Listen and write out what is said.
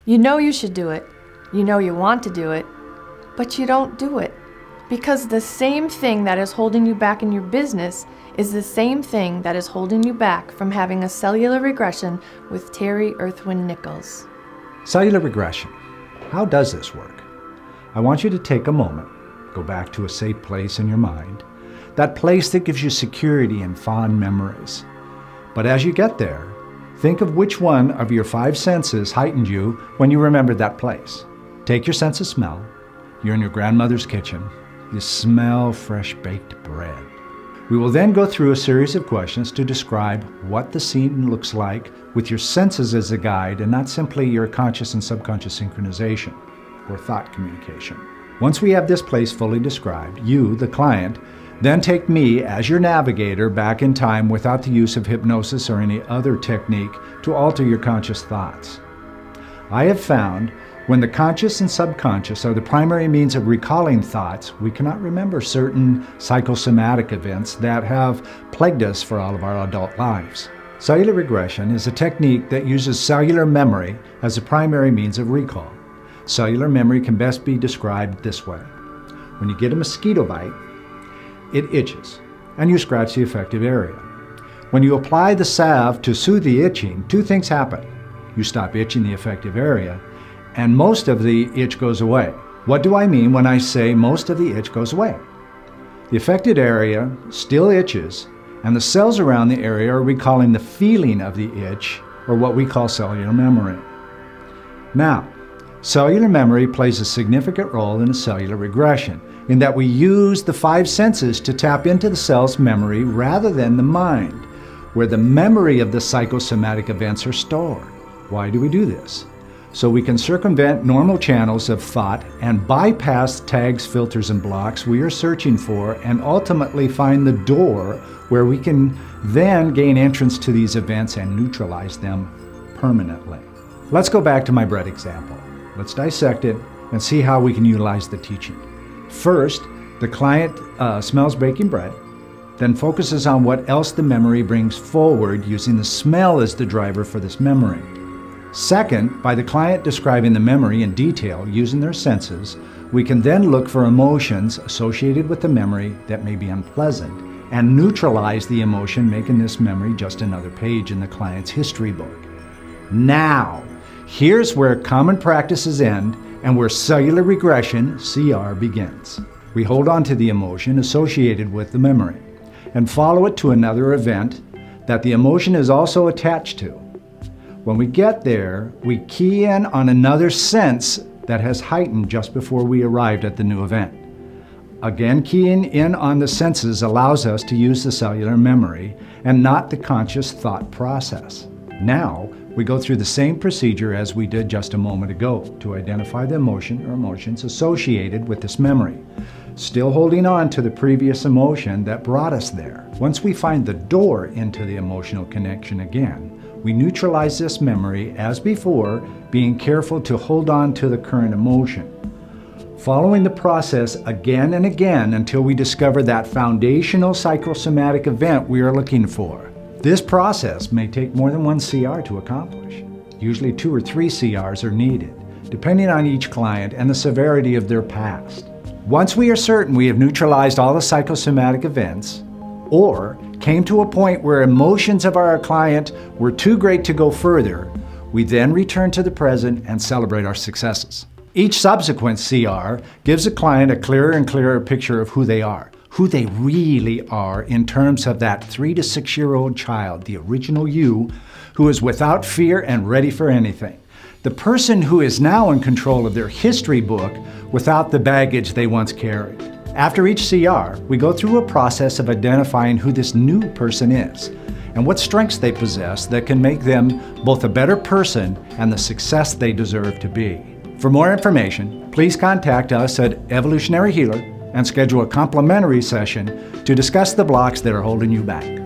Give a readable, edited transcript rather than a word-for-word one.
You know you should do it. You know you want to do it, but you don't do it. Because the same thing that is holding you back in your business is the same thing that is holding you back from having a cellular regression with Terry Earthwind Nichols. Cellular regression. How does this work? I want you to take a moment, go back to a safe place in your mind, that place that gives you security and fond memories. But as you get there, think of which one of your 5 senses heightened you when you remembered that place. Take your sense of smell. You're in your grandmother's kitchen. You smell fresh baked bread. We will then go through a series of questions to describe what the scene looks like with your senses as a guide and not simply your conscious and subconscious synchronization or thought communication. Once we have this place fully described, you, the client, then take me as your navigator back in time without the use of hypnosis or any other technique to alter your conscious thoughts. I have found when the conscious and subconscious are the primary means of recalling thoughts, we cannot remember certain psychosomatic events that have plagued us for all of our adult lives. Cellular regression is a technique that uses cellular memory as a primary means of recall. Cellular memory can best be described this way. When you get a mosquito bite, it itches, and you scratch the affected area. When you apply the salve to soothe the itching, 2 things happen. You stop itching the affected area, and most of the itch goes away. What do I mean when I say most of the itch goes away? The affected area still itches, and the cells around the area are recalling the feeling of the itch, or what we call cellular memory. Now, cellular memory plays a significant role in a cellular regression, in that we use the 5 senses to tap into the cell's memory rather than the mind, where the memory of the psychosomatic events are stored. Why do we do this? So we can circumvent normal channels of thought and bypass tags, filters, and blocks we are searching for, and ultimately find the door where we can then gain entrance to these events and neutralize them permanently. Let's go back to my bread example. Let's dissect it and see how we can utilize the teaching. First, the client smells baking bread, then focuses on what else the memory brings forward, using the smell as the driver for this memory. Second, by the client describing the memory in detail using their senses, we can then look for emotions associated with the memory that may be unpleasant and neutralize the emotion, making this memory just another page in the client's history book. Now, here's where common practices end and where cellular regression, CR, begins. We hold on to the emotion associated with the memory and follow it to another event that the emotion is also attached to. When we get there, we key in on another sense that has heightened just before we arrived at the new event. Again, keying in on the senses allows us to use the cellular memory and not the conscious thought process. Now, we go through the same procedure as we did just a moment ago to identify the emotion or emotions associated with this memory, still holding on to the previous emotion that brought us there. Once we find the door into the emotional connection again, we neutralize this memory as before, being careful to hold on to the current emotion. Following the process again and again until we discover that foundational psychosomatic event we are looking for. This process may take more than 1 CR to accomplish. Usually 2 or 3 CRs are needed, depending on each client and the severity of their past. Once we are certain we have neutralized all the psychosomatic events, or came to a point where emotions of our client were too great to go further, we then return to the present and celebrate our successes. Each subsequent CR gives the client a clearer and clearer picture of who they are, who they really are in terms of that 3 to 6-year-old child, the original you, who is without fear and ready for anything. The person who is now in control of their history book without the baggage they once carried. After each CR, we go through a process of identifying who this new person is and what strengths they possess that can make them both a better person and the success they deserve to be. For more information, please contact us at Evolutionary Healer and schedule a complimentary session to discuss the blocks that are holding you back.